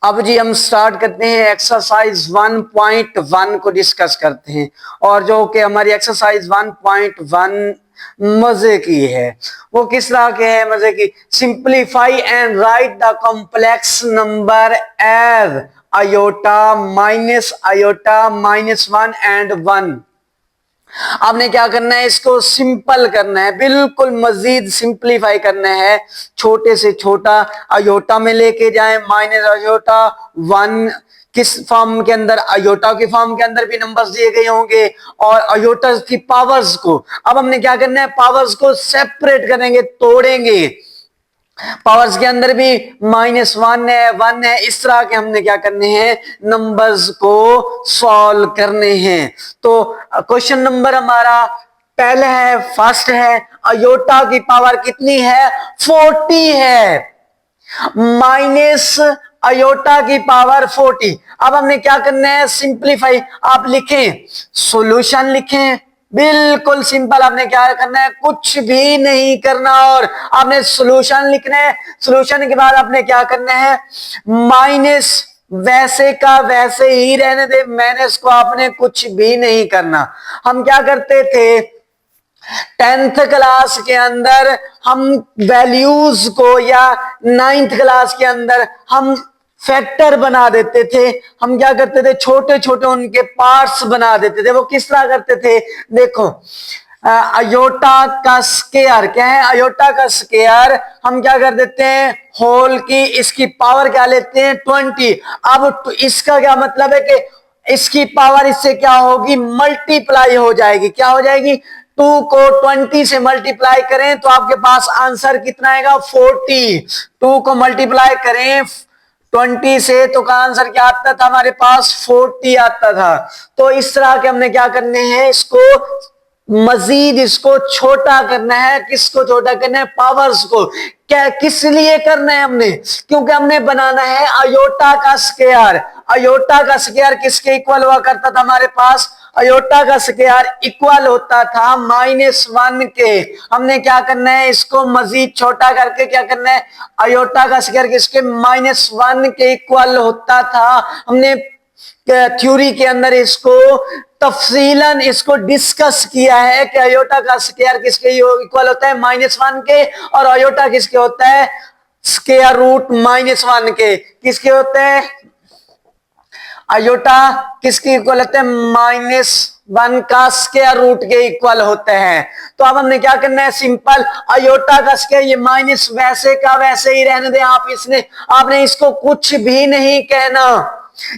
अब जी हम स्टार्ट करते हैं एक्सरसाइज 1.1 को डिस्कस करते हैं। और जो कि हमारी एक्सरसाइज 1.1 मजे की है, वो किस तरह के है मजे की। Simplify and write the complex number as iota minus 1 and 1। आपने क्या करना है, इसको सिंपल करना है, बिल्कुल मजीद सिंप्लीफाई करना है। छोटे से छोटा अयोटा में लेके जाएं, माइनस अयोटा 1 किस फॉर्म के अंदर, अयोटा के फॉर्म के अंदर भी नंबर्स दिए गए होंगे और अयोटा की पावर्स को अब हमने क्या करना है, पावर्स को सेपरेट करेंगे, तोड़ेंगे। पावर्स के अंदर भी -1 है, 1 है, इस तरह के हमने क्या करने हैं, नंबर्स को सॉल्व करने हैं। तो क्वेश्चन नंबर हमारा पहला है, फर्स्ट है, अयोटा की पावर कितनी है, 40 है, माइनस अयोटा की पावर 40। अब हमने क्या करना है, सिंप्लीफाई। आप लिखें, सॉल्यूशन लिखें, बिल्कुल सिंपल। आपने क्या करना है, कुछ भी नहीं करना और आपने सॉल्यूशन लिखना है। सॉल्यूशन के बाद आपने क्या करना है, माइनस वैसे का वैसे ही रहने दे, माइनस को आपने कुछ भी नहीं करना। हम क्या करते थे 10th क्लास के अंदर, हम वैल्यूज को, या 9th क्लास के अंदर हम फैक्टर बना देते थे। हम क्या करते थे, छोटे छोटे उनके पार्ट्स बना देते थे। वो किस तरह करते थे, देखो अयोटा का स्क्वायर क्या है, अयोटा का स्क्वायर हम क्या कर देते हैं, होल की इसकी पावर क्या लेते हैं, 20। अब इसका क्या मतलब है कि इसकी पावर इससे क्या होगी, मल्टीप्लाई हो जाएगी। क्या हो जाएगी, 2 को 20 से मल्टीप्लाई करें तो आपके पास आंसर कितना आएगा, 40। 2 को मल्टीप्लाई करें 20 से तो का आंसर क्या आता था, हमारे पास 40 आता था। तो इस तरह के हमने क्या करने हैं, इसको मजीद इसको छोटा करना है। किसको छोटा करना है, पावर्स को। क्या किस लिए करना है हमने, क्योंकि हमने बनाना है अयोटा का स्क्वायर। अयोटा का स्क्वायर किसके इक्वल हुआ करता था, हमारे पास अयोटा का स्क्वायर इक्वल होता था -1 के। हमने क्या करना है, इसको मजीद छोटा करके क्या करना है, अयोटा का स्क्वायर किसके, -1 के इक्वल होता था। हमने थ्योरी के अंदर इसको तफसीलन इसको डिस्कस किया है कि अयोटा का स्क्वायर किसके इक्वल होता है, -1 के, और अयोटा किसके होता है, स्क्वायर रूट -1 के। किसके होते हैं, अयोटा किसके इक्वल होते हैं, -1 का स्क्वायर रूट के इक्वल होते हैं। तो अब हमने क्या करना है, सिंपल अयोटा का स्क्वायर, ये माइनस वैसे का वैसे ही रहने दे। आपने इसको कुछ भी नहीं कहना,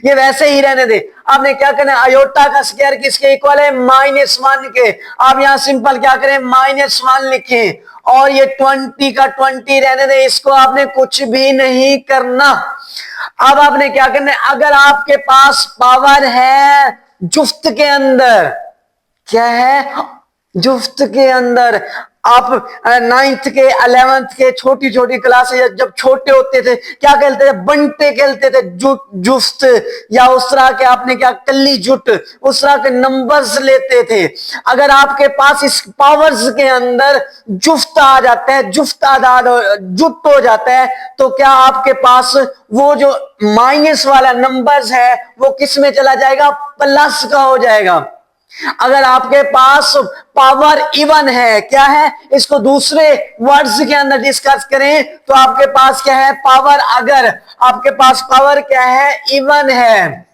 ये वैसे ही रहने दे। आपने क्या करना है, अयोटा का स्क्वायर किसके इक्वल है, -1 के। आप यहां सिंपल क्या करें, -1 लिखें और ये 20 का 20 रहने दे, इसको आपने कुछ भी नहीं करना। अब आपने क्या करना है, अगर आपके पास पावर है जुफ्त के अंदर, क्या है, जुफ्त के अंदर, आप 9th के 11th के छोटी छोटी क्लासेस जब छोटे होते थे क्या खेलते थे, बंटे खेलते थे, जुफ्त, या उस तरह के आपने क्या, कल्ली जुट, उस तरह के नंबर्स लेते थे। अगर आपके पास इस पावर्स के अंदर जुफ्त आ जाता है, जुफ्त आदाद जुट हो जाता है, तो क्या आपके पास वो जो माइनस वाला नंबर्स है वो किस में चला जाएगा, प्लस का हो जाएगा। अगर आपके पास पावर इवन है, क्या है, इसको दूसरे वर्ड्स के अंदर डिस्कस करें तो आपके पास क्या है, पावर, अगर आपके पास पावर क्या है, इवन है,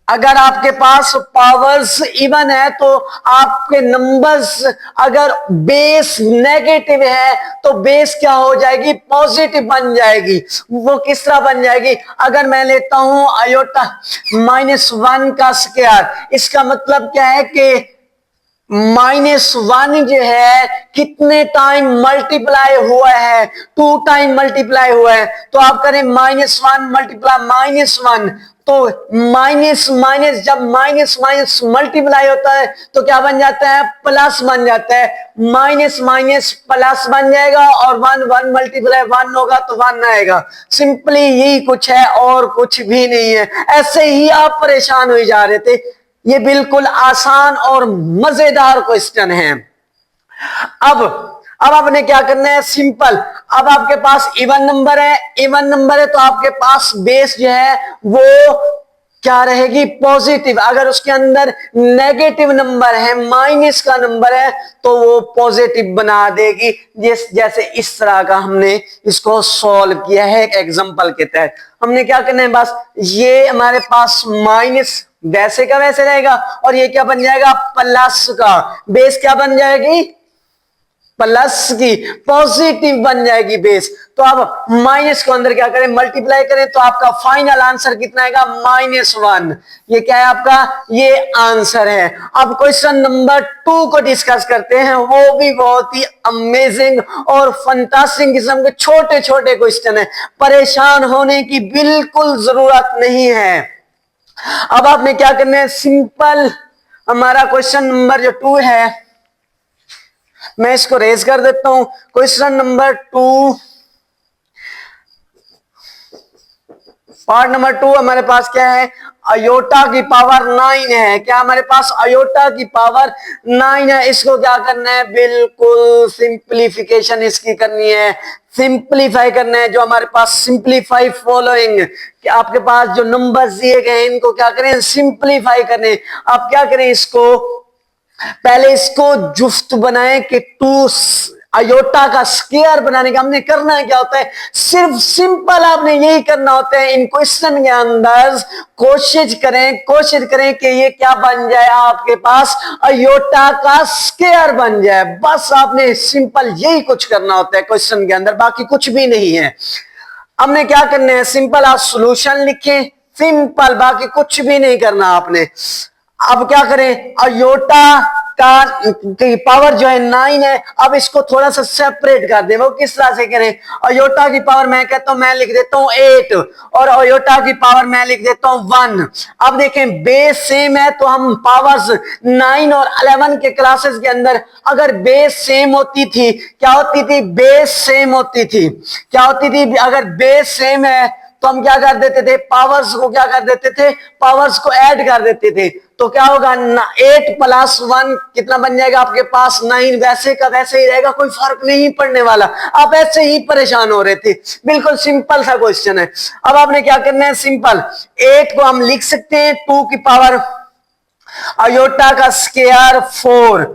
अगर आपके पास पावर्स इवन है तो आपके नंबर्स, अगर बेस नेगेटिव है तो बेस क्या हो जाएगी, पॉजिटिव बन जाएगी। वो किस तरह बन जाएगी, अगर मैं लेता हूं अयोटा -1 का स्क्वायर, इसका मतलब क्या है कि -1 जो है कितने टाइम मल्टीप्लाई हुआ है, 2 टाइम मल्टीप्लाई हुआ है। तो आप करें -1 मल्टीप्लाई -1, तो माइनस माइनस, जब माइनस माइनस मल्टीप्लाई होता है तो क्या बन जाता है, प्लस बन जाता है। माइनस माइनस प्लस बन जाएगा और 1 मल्टीप्लाई 1 होगा तो 1 आएगा। सिंपली यही कुछ है और कुछ भी नहीं है। ऐसे ही आप परेशान हो जा रहे थे, ये बिल्कुल आसान और मजेदार क्वेश्चन है। अब अब आपने क्या करना है, सिंपल। अब आपके पास इवन नंबर है, इवन नंबर है तो आपके पास बेस जो है वो क्या रहेगी, पॉजिटिव। अगर उसके अंदर नेगेटिव नंबर है, माइनस का नंबर है, तो वो पॉजिटिव बना देगी। जैसे इस तरह का हमने इसको सॉल्व किया है एक एग्जांपल के तहत। हमने क्या करना है, बस ये हमारे पास माइनस वैसे का वैसे रहेगा और ये क्या बन जाएगा, प्लस का। बेस क्या बन जाएगी, प्लस की, पॉजिटिव बन जाएगी बेस। तो अब माइनस को अंदर क्या करें, मल्टीप्लाई करें, तो आपका फाइनल आंसर कितना आएगा, -1। ये क्या है आपका, ये आंसर है। अब क्वेश्चन नंबर 2 को डिस्कस करते हैं। वो भी बहुत ही अमेजिंग और फंटास्टिक किस्म के छोटे छोटे क्वेश्चन है, परेशान होने की बिल्कुल जरूरत नहीं है। अब आपने क्या करना है, सिंपल हमारा क्वेश्चन नंबर जो 2 है, मैं इसको रेज कर देता हूं। क्वेश्चन नंबर 2, पार्ट नंबर 2 हमारे पास क्या है, अयोटा की पावर 9 है। क्या हमारे पास अयोटा की पावर 9 है। इसको क्या करना है, बिल्कुल सिंप्लीफिकेशन इसकी करनी है, सिंप्लीफाई करना है। जो हमारे पास सिंप्लीफाई फॉलोइंग, कि आपके पास जो नंबर्स दिए गए हैं इनको क्या करें, सिंप्लीफाई करें। आप क्या करें, इसको पहले इसको जुफ्त बनाएं कि 2 अयोटा का स्क्वायर बनाने का हमने करना है क्या होता है, सिर्फ सिंपल आपने यही करना होता है। इन क्वेश्चन के अंदर कोशिश करें कि ये क्या बन जाए, आपके पास अयोटा का स्क्वायर बन जाए। बस आपने सिंपल यही कुछ करना होता है क्वेश्चन के अंदर, बाकी कुछ भी नहीं है। हमने क्या करना है, सिंपल आप सॉल्यूशन लिखें, सिंपल, बाकी कुछ भी नहीं करना आपने। अब क्या करें, अयोटा का पावर जो है 9 है। अब इसको थोड़ा सा सेपरेट कर दे। वो किस तरह से करें, अयोटा की पावर मैं कहता हूं, मैं लिख देता हूं 8 और अयोटा की पावर मैं लिख देता हूं 1। अब देखें बेस सेम है तो हम पावर्स 9 और 11 के क्लासेस के अंदर अगर बेस सेम होती थी, क्या होती थी, बेस सेम होती थी, क्या होती थी, अगर बेस सेम है तो हम क्या कर देते थे, पावर्स को क्या कर देते थे, पावर्स को ऐड कर देते थे। तो क्या होगा, 8 + 1 कितना बन जाएगा आपके पास, 9। वैसे का वैसे ही रहेगा, कोई फर्क नहीं पड़ने वाला। आप ऐसे ही परेशान हो रहे थे, बिल्कुल सिंपल सा क्वेश्चन है। अब आपने क्या करना है, सिंपल 8 को हम लिख सकते हैं 2 की पावर अयोटा का स्क्वायर 4।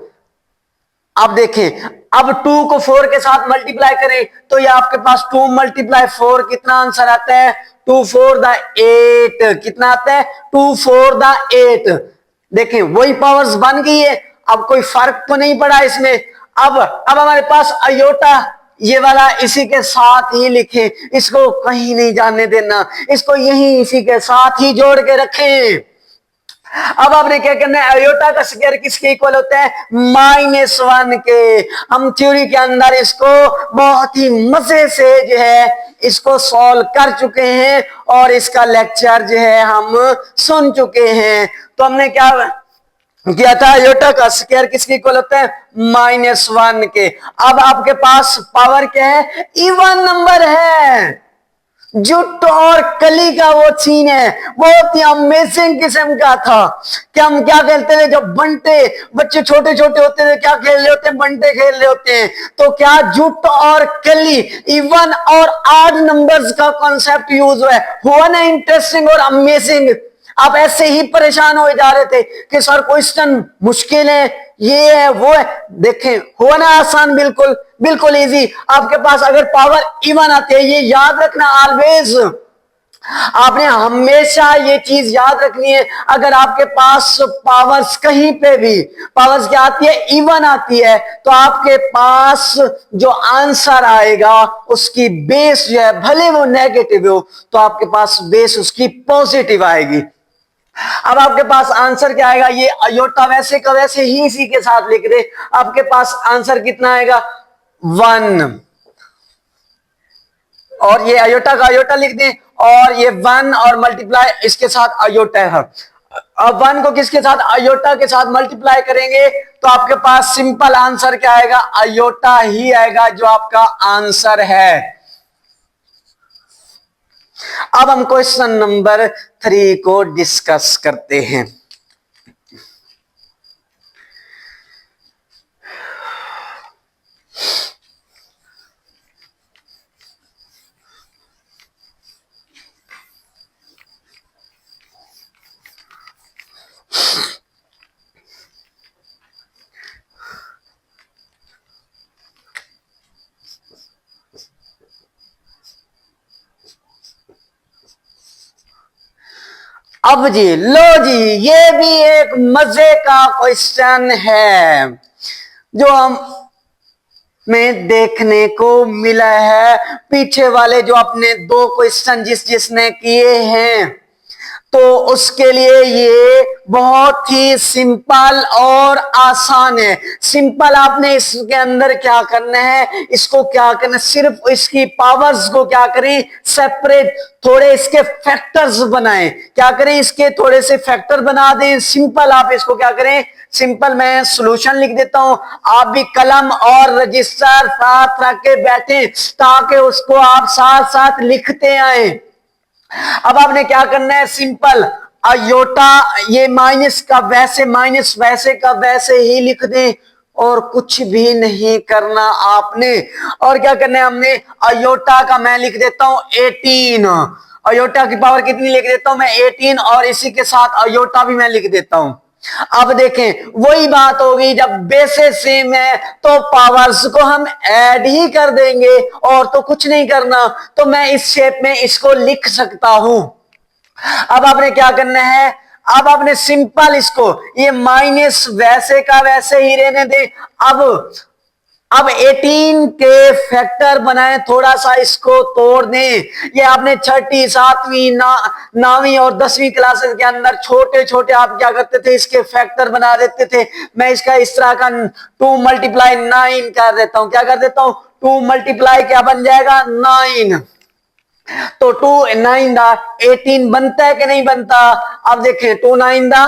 अब देखें, अब 2 को 4 के साथ मल्टीप्लाई करें तो ये आपके पास 2 × 4 कितना आंसर आता है, 2 4 द 8। कितना आता है, 2 4 द 8। देखें वही पावर्स बन गई है, अब कोई फर्क तो नहीं पड़ा इसमें। अब हमारे पास अयोटा ये वाला इसी के साथ ही लिखें, इसको कहीं नहीं जाने देना, इसको यही इसी के साथ ही जोड़ के रखें। अब आपने क्या करना है, अयोटा का स्क्वायर किसके इक्वल होता है, -1 के। हम थ्योरी के अंदर इसको बहुत ही मजे से जो है इसको सॉल्व कर चुके हैं और इसका लेक्चर जो है हम सुन चुके हैं। तो हमने क्या किया था, अयोटा का स्क्वायर किसके इक्वल होता है, -1 के। अब आपके पास पावर क्या है, इवन नंबर है। जुट और कली का वो सीन है, बहुत ही अमेजिंग किस्म का था। कि हम क्या खेलते थे, जब बंटे बच्चे छोटे छोटे होते थे, क्या खेल रहे होते हैं, बंटे खेल रहे होते हैं। तो क्या जुट और कली, इवन और ऑड नंबर्स का कॉन्सेप्ट यूज हुआ ना, इंटरेस्टिंग और अमेजिंग। आप ऐसे ही परेशान हो जा रहे थे कि सर क्वेश्चन मुश्किल है, ये है वो है। देखें हुआ ना आसान, बिल्कुल बिल्कुल इजी। आपके पास अगर पावर इवन आती है, ये याद रखना ऑलवेज, आपने हमेशा ये चीज याद रखनी है। अगर आपके पास पावर्स कहीं पे भी पावर्स क्या आती है, इवन आती है, तो आपके पास जो आंसर आएगा उसकी बेस जो है, भले वो नेगेटिव हो तो आपके पास बेस उसकी पॉजिटिव आएगी। अब आपके पास आंसर क्या आएगा, ये अयोटा वैसे का वैसे ही इसी के साथ लिख दे। आपके पास आंसर कितना आएगा, 1। और ये अयोटा का अयोटा लिख दें, और ये 1 और मल्टीप्लाई इसके साथ अयोटा है। अब 1 को किसके साथ, अयोटा के साथ मल्टीप्लाई करेंगे तो आपके पास सिंपल आंसर क्या आएगा, अयोटा ही आएगा जो आपका आंसर है। अब हम क्वेश्चन नंबर 3 को डिस्कस करते हैं। अब जी लो जी, ये भी एक मजे का क्वेश्चन है जो हम में देखने को मिला है। पीछे वाले जो अपने दो क्वेश्चन जिसने किए हैं, तो उसके लिए ये बहुत ही सिंपल और आसान है। सिंपल, आपने इसके अंदर क्या करना है, इसको क्या करना है, सिर्फ इसकी पावर्स को क्या करें, सेपरेट, थोड़े इसके फैक्टर्स बनाएं। क्या करें, इसके थोड़े से फैक्टर बना दें। सिंपल, आप इसको क्या करें, सिंपल मैं सॉल्यूशन लिख देता हूं, आप भी कलम और रजिस्टर साथ रख के बैठे ताकि उसको आप साथ साथ लिखते आए। अब आपने क्या करना है, सिंपल अयोटा, ये माइनस का वैसे माइनस, वैसे का वैसे ही लिख दें और कुछ भी नहीं करना आपने। और क्या करना है हमने, अयोटा का मैं लिख देता हूं 18, अयोटा की पावर कितनी लिख देता हूं मैं 18, और इसी के साथ अयोटा भी मैं लिख देता हूं। अब देखें, वही बात होगी, जब बेसिस सेम है तो पावर्स को हम ऐड ही कर देंगे और तो कुछ नहीं करना। तो मैं इस शेप में इसको लिख सकता हूं। अब आपने क्या करना है, अब आपने सिंपल इसको, ये माइनस वैसे का वैसे ही रहने दे। अब 18 के फैक्टर बनाए, थोड़ा सा इसको तोड़ दें। ये आपने छठी, सातवीं, नौवीं और 10वीं क्लासेस के अंदर छोटे छोटे आप क्या करते थे, इसके फैक्टर बना देते थे। मैं इसका इस तरह का 2 मल्टीप्लाई 9 कर देता हूं। क्या कर देता हूं, 2 मल्टीप्लाई क्या बन जाएगा 9। तो 2 9 दा 18 बनता है कि नहीं बनता। अब देखें 2 9 दा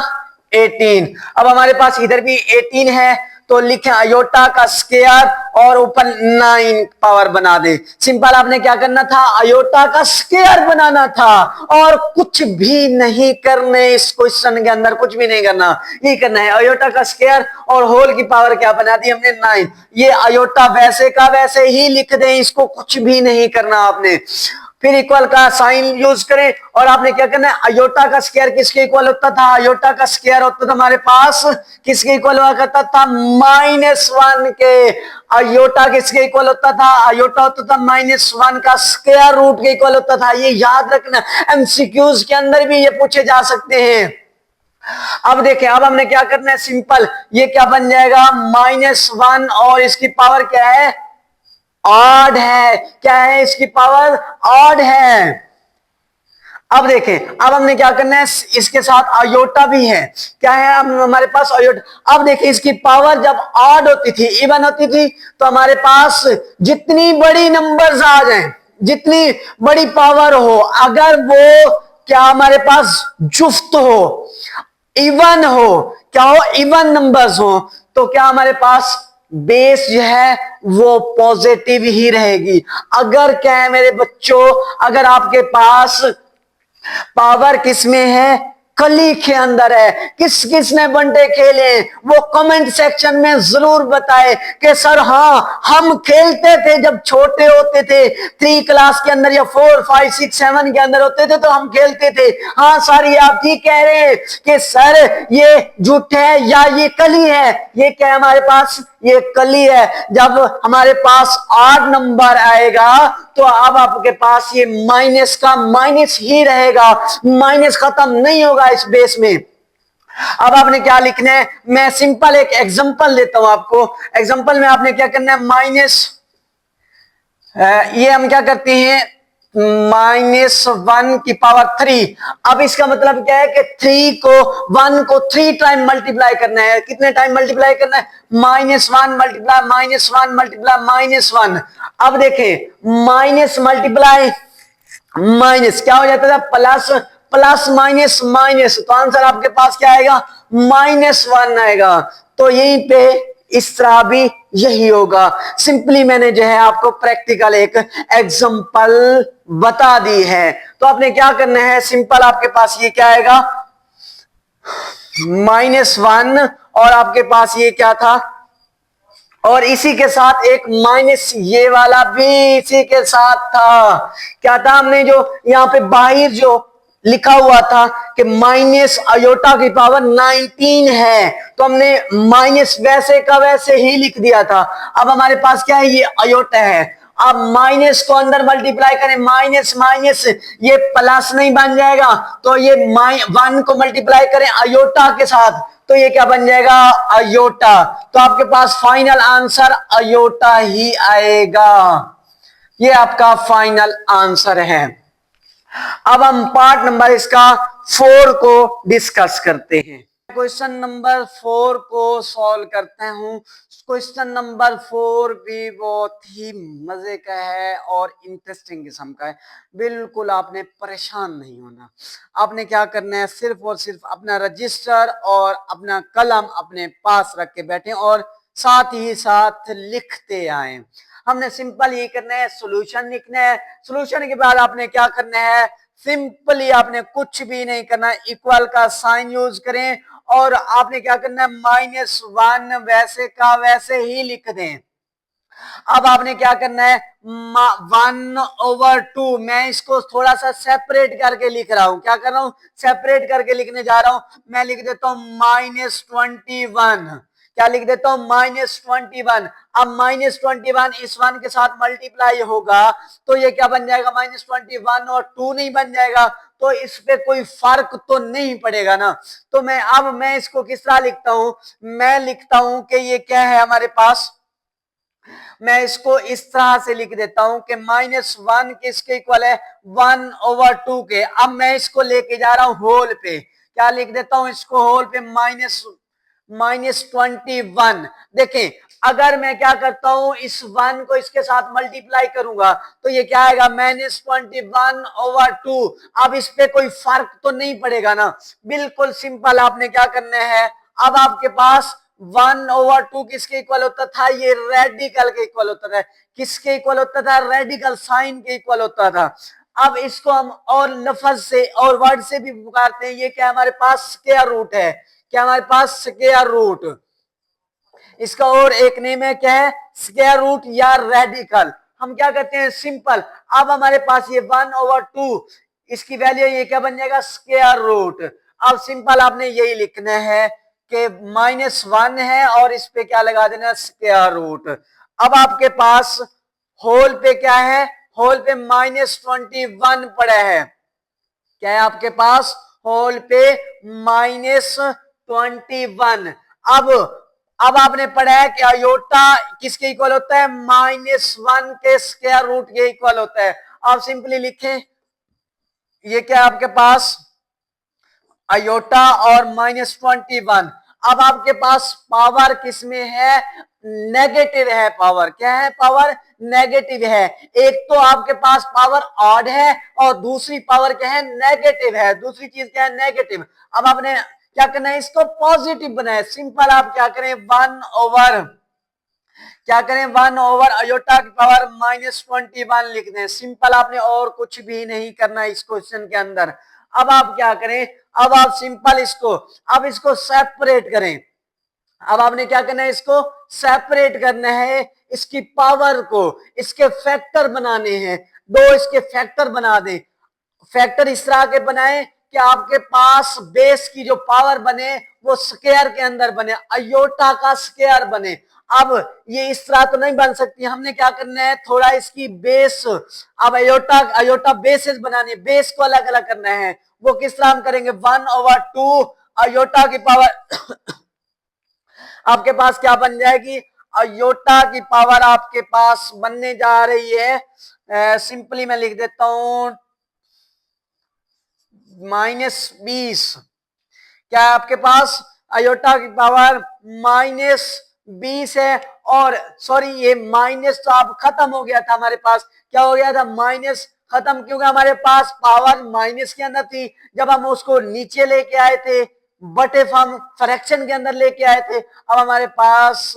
18। अब हमारे पास इधर भी 18 है, तो लिखे अयोटा का स्क्वायर और ऊपर 9 पावर बना दे। सिंपल, आपने क्या करना था, अयोटा का स्क्वायर बनाना था और कुछ भी नहीं करने, इस क्वेश्चन के अंदर कुछ भी नहीं करना। ये करना है अयोटा का स्क्वायर और होल की पावर क्या बना दी हमने 9। ये अयोटा वैसे का वैसे ही लिख दें, इसको कुछ भी नहीं करना आपने। फिर इक्वल का साइन यूज करें और आपने क्या करना है, अयोटा का स्क्वायर किसके इक्वल होता था, अयोटा का स्क्वायर होता था हमारे पास किसके इक्वल हुआ करता था, -1 के। अयोटा किसके इक्वल होता था, अयोटा होता था -1 का स्क्वायर रूट के इक्वल होता था। ये याद रखना, एमसीक्यूज के अंदर भी ये पूछे जा सकते हैं। अब देखें, अब हमने क्या करना है, सिंपल, ये क्या बन जाएगा -1 और इसकी पावर क्या है, ऑड है। क्या है, इसकी पावर ऑड है। अब देखें, अब हमने क्या करना है, इसके साथ अयोटा भी है। क्या है, अब हमारे पास अयोटा। अब देखिए, इसकी पावर जब ऑड होती थी, इवन होती थी, तो हमारे पास जितनी बड़ी नंबर्स आ जाएं, जितनी बड़ी पावर हो, अगर वो क्या हमारे पास जुफ्त हो, इवन हो, क्या हो, इवन नंबर्स हो, तो क्या हमारे पास बेस जो है वो पॉजिटिव ही रहेगी। अगर क्या है मेरे बच्चों, अगर आपके पास पावर किसमें है, कली के अंदर है, किस किसने बंटे खेले वो कमेंट सेक्शन में जरूर बताए कि सर हाँ हम खेलते थे जब छोटे होते थे, 3 क्लास के अंदर या 4 5 6 7 के अंदर होते थे तो हम खेलते थे। हाँ सर, ये आप ठीक कह रहे हैं कि सर ये झूठ है या ये कली है। ये क्या है हमारे पास, ये कली है। जब हमारे पास 8 नंबर आएगा तो अब आपके पास ये माइनस का माइनस ही रहेगा, माइनस खत्म नहीं होगा इस बेस में। अब आपने क्या लिखना है, मैं सिंपल एक एग्जांपल देता हूं आपको। एग्जांपल में आपने क्या करना है, माइनस, ये हम क्या करते हैं, -1 की पावर 3। अब इसका मतलब क्या है कि 3 को 1 को 3 टाइम मल्टीप्लाई करना है। कितने टाइम मल्टीप्लाई करना है, -1 मल्टीप्लाई -1 मल्टीप्लाई -1। अब देखें, माइनस मल्टीप्लाई माइनस क्या हो जाता था, प्लस, प्लस माइनस माइनस, तो आंसर आपके पास क्या आएगा, -1 आएगा। तो यहीं पे इस तरह भी यही होगा। सिंपली मैंने जो है आपको प्रैक्टिकल एक एग्जांपल बता दी है। तो आपने क्या करना है, सिंपल आपके पास ये क्या आएगा, -1 और आपके पास ये क्या था, और इसी के साथ एक माइनस, ये वाला भी इसी के साथ था। क्या था, हमने जो यहाँ पे बाहर जो लिखा हुआ था कि माइनस अयोटा की पावर 19 है, तो हमने माइनस वैसे का वैसे ही लिख दिया था। अब हमारे पास क्या है, ये अयोटा है अब माइनस को अंदर मल्टीप्लाई करें, माइनस माइनस ये प्लस नहीं बन जाएगा, तो ये 1 को मल्टीप्लाई करें अयोटा के साथ, तो ये क्या बन जाएगा, अयोटा। तो आपके पास फाइनल आंसर अयोटा ही आएगा। ये आपका फाइनल आंसर है। अब हम पार्ट नंबर इसका 4 को डिस्कस करते हैं। क्वेश्चन नंबर 4 को सॉल्व करते हूं। क्वेश्चन नंबर 4 भी बहुत ही मजे का है और इंटरेस्टिंग किस्म का है। बिल्कुल आपने परेशान नहीं होना। आपने क्या करना है, सिर्फ और सिर्फ अपना रजिस्टर और अपना कलम अपने पास रख के बैठे और साथ ही साथ लिखते आए। हमने सिंपल ये करना है, सॉल्यूशन लिखना है। सॉल्यूशन के बाद आपने क्या करना है, सिंपली आपने कुछ भी नहीं करना, इक्वल का साइन यूज करें और आपने क्या करना है, -1 वैसे का वैसे ही लिख दें। अब आपने क्या करना है, 1/2, मैं इसको थोड़ा सा सेपरेट करके लिख रहा हूं। क्या कर रहा हूं, सेपरेट करके लिखने जा रहा हूं। मैं लिख देता हूं -21। क्या लिख देता हूं, -21। अब -21 इस 1 के साथ मल्टीप्लाई होगा तो ये क्या बन जाएगा, -21 और 2 नहीं बन जाएगा, तो इस पे कोई फर्क तो नहीं पड़ेगा ना। तो मैं इसको किस तरह लिखता हूं, मैं लिखता हूं कि ये क्या है हमारे पास, मैं इसको इस तरह से लिख देता हूं कि -1 किसके इक्वल है, 1/2 के। अब मैं इसको लेके जा रहा हूं होल पे। क्या लिख देता हूं इसको होल पे, -21। देखें, अगर मैं क्या करता हूं, इस 1 को इसके साथ मल्टीप्लाई करूंगा तो ये क्या आएगा, -21/2। अब इस पे कोई फर्क तो नहीं पड़ेगा ना। बिल्कुल सिंपल आपने क्या करना है, अब आपके पास 1/2 किसके इक्वल होता था, ये रेडिकल के इक्वल होता था। किसके इक्वल होता था, रेडिकल साइन के इक्वल होता था। अब इसको हम और लफ्ज से और वर्ड से भी पुकारते हैं। ये क्या हमारे पास स्क्वायर रूट है, क्या हमारे पास स्क्वायर रूट, इसका और एक नेम है, क्या है, स्क्वायर रूट या रेडिकल। हम क्या कहते हैं, सिंपल। अब हमारे पास ये 1/2 इसकी वैल्यू ये क्या बन जाएगा, स्क्वायर रूट। अब सिंपल आपने यही लिखना है कि -1 है और इस पे क्या लगा देना, स्क्वायर रूट। अब आपके पास होल पे क्या है, होल पे -21 पड़ा है। क्या है आपके पास, होल पे -21। अब आपने पढ़ा है कि अयोटा किसके इक्वल होता है, -1 के स्क्वायर रूट के इक्वल होता है। आप सिंपली लिखें, ये क्या है आपके पास, अयोटा और -21। अब आपके पास पावर किसमें है, नेगेटिव है पावर। क्या है, पावर नेगेटिव है। एक तो आपके पास पावर ऑड है और दूसरी पावर क्या है, नेगेटिव है। दूसरी चीज क्या है, नेगेटिव। अब आपने क्या करना है, इसको पॉजिटिव बनाए। सिंपल आप क्या करें, 1/, अयोटा की पावर -21 लिख दें। सिंपल, आपने और कुछ भी नहीं करना इस क्वेश्चन के अंदर। अब आप क्या करें, अब आप सिंपल इसको सेपरेट करें। अब आपने क्या करना है, इसको सेपरेट करना है, इसकी पावर को इसके फैक्टर बनाने हैं। दो इसके फैक्टर बना दें। फैक्टर इस तरह के बनाए कि आपके पास बेस की जो पावर बने वो स्क्वायर के अंदर बने, अयोटा का स्क्वायर बने। अब ये इस तरह तो नहीं बन सकती, हमने क्या करना है, थोड़ा इसकी बेस, अब अयोटा बेसेस बनाने, बेस को अलग अलग करना है। वो किस तरह हम करेंगे, 1/2 अयोटा की पावर आपके पास क्या बन जाएगी, अयोटा की पावर आपके पास बनने जा रही है, सिंपली मैं लिख देता हूं -20। क्या है आपके पास, अयोटा की पावर -20 है। और सॉरी, ये माइनस तो आप खत्म हो गया था हमारे पास, क्या हो गया था, माइनस खत्म, क्योंकि हमारे पास पावर माइनस के अंदर थी। जब हम उसको नीचे लेके आए थे, बटे फॉर्म फ्रैक्शन के अंदर लेके आए थे, अब हमारे पास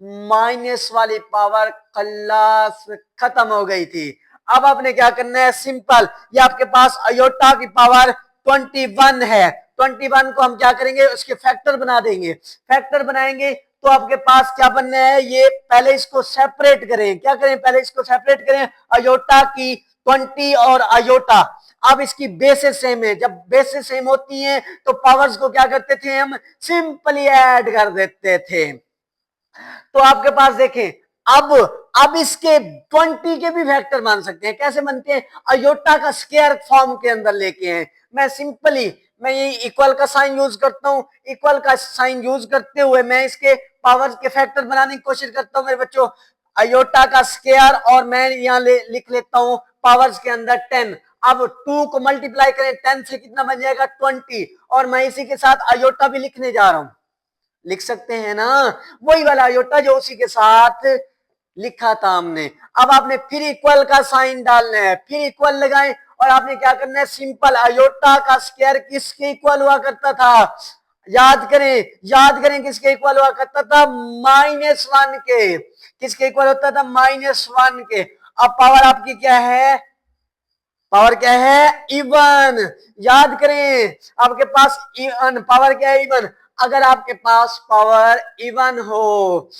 माइनस वाली पावर खल्लास खत्म हो गई थी। अब आपने क्या करना है, सिंपल, ये आपके पास अयोटा की पावर 21 है। 21 को हम क्या करेंगे, उसके फैक्टर बना देंगे। फैक्टर बनाएंगे तो आपके पास क्या बनना है, ये पहले इसको सेपरेट करें। क्या करें, पहले इसको सेपरेट करें, अयोटा की 20 और अयोटा। अब इसकी बेसेस सेम है, जब बेसेस सेम होती हैं तो पावर्स को क्या करते थे, हम सिंपली ऐड कर देते थे। तो आपके पास देखें, अब इसके 20 के भी फैक्टर मान सकते हैं। कैसे बनते हैं? अयोटा का स्क्वायर फॉर्म के अंदर लेके हैं। मैं सिंपली मैं ये इक्वल का साइन यूज करता हूं। इक्वल का साइन यूज करते हुए मैं इसके पावर के फैक्टर बनाने की कोशिश करता हूं मेरे बच्चों। अयोटा का स्क्वायर और मैं यहाँ लिख लेता हूं पावर्स के अंदर 10। अब 2 को मल्टीप्लाई करें 10 से कितना बन जाएगा? 20। और मैं इसी के साथ अयोटा भी लिखने जा रहा हूं। लिख सकते हैं ना? वही वाला अयोटा जो उसी के साथ लिखा था हमने। अब आपने फिर इक्वल का साइन डालना है, फिर इक्वल लगाएं और आपने क्या करना है? सिंपल अयोटा का स्क्वायर किसके इक्वल हुआ करता था? याद करें किसके इक्वल हुआ करता था? -1 के। किसके इक्वल होता था? -1 के। अब पावर आपकी क्या है? पावर क्या है? इवन। याद करें आपके पास इवन पावर क्या है? इवन। अगर आपके पास पावर इवन हो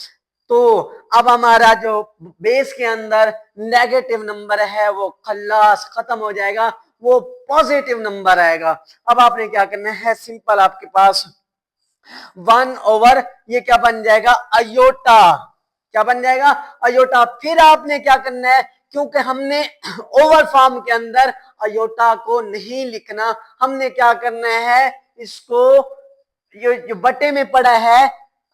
तो अब हमारा जो बेस के अंदर नेगेटिव नंबर है वो खल्लास खत्म हो जाएगा, वो पॉजिटिव नंबर आएगा। अब आपने क्या करना है? सिंपल आपके पास 1 ओवर ये क्या बन जाएगा? अयोटा। क्या बन जाएगा? अयोटा। फिर आपने क्या करना है? क्योंकि हमने ओवर फॉर्म के अंदर अयोटा को नहीं लिखना, हमने क्या करना है? इसको जो बटे में पड़ा है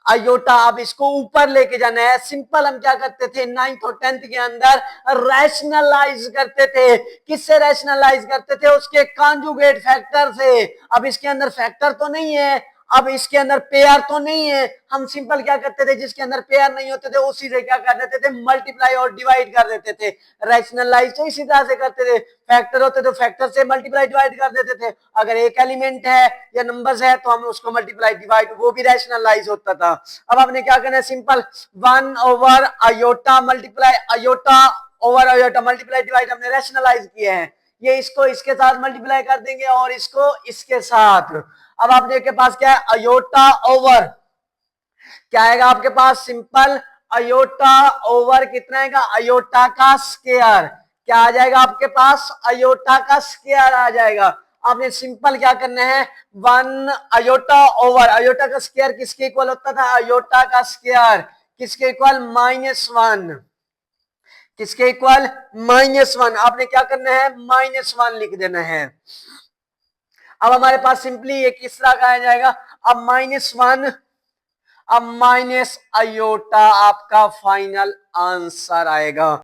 अयोटा, अब इसको ऊपर लेके जाना है। सिंपल हम क्या करते थे 9th और 10th के अंदर? रैशनलाइज करते थे। किससे रैशनलाइज करते थे? उसके कॉन्जुगेट फैक्टर से। अब इसके अंदर फैक्टर तो नहीं है, अब इसके अंदर पेयर तो नहीं है, हम सिंपल क्या करते थे? जिसके अंदर पेयर नहीं होते थे उसी से क्या कर देते थे? मल्टीप्लाई और डिवाइड कर देते थे। रैशनलाइज तो इसी तरह से करते थे। फैक्टर होते तो फैक्टर से मल्टीप्लाई डिवाइड कर देते थे। अगर एक एलिमेंट है या नंबर्स है तो हम उसको मल्टीप्लाई डिवाइड, वो भी रैशनलाइज होता था। अब आपने क्या करना है? Simple 1 over iota multiply iota over iota multiply divide हमने रैशनलाइज किए हैं। ये इसको इसके साथ मल्टीप्लाई कर देंगे और इसको इसके साथ। अब आपने के पास क्या है? अयोटा ओवर क्या आएगा आपके पास? सिंपल अयोटा ओवर कितना आएगा? अयोटा का स्क्वायर। क्या आ जाएगा आपके पास? अयोटा का स्क्वायर आ जाएगा। आपने सिंपल क्या करना है? 1 अयोटा ओवर अयोटा का स्क्वायर किसके इक्वल होता था? अयोटा का स्क्वायर किसके इक्वल? -1। किसके इक्वल? -1। आपने क्या करना है? -1 लिख देना है। अब हमारे पास सिंपली एक इस तरह का आ जाएगा। अब -1 अब माइनस अयोटा आपका फाइनल आंसर आएगा।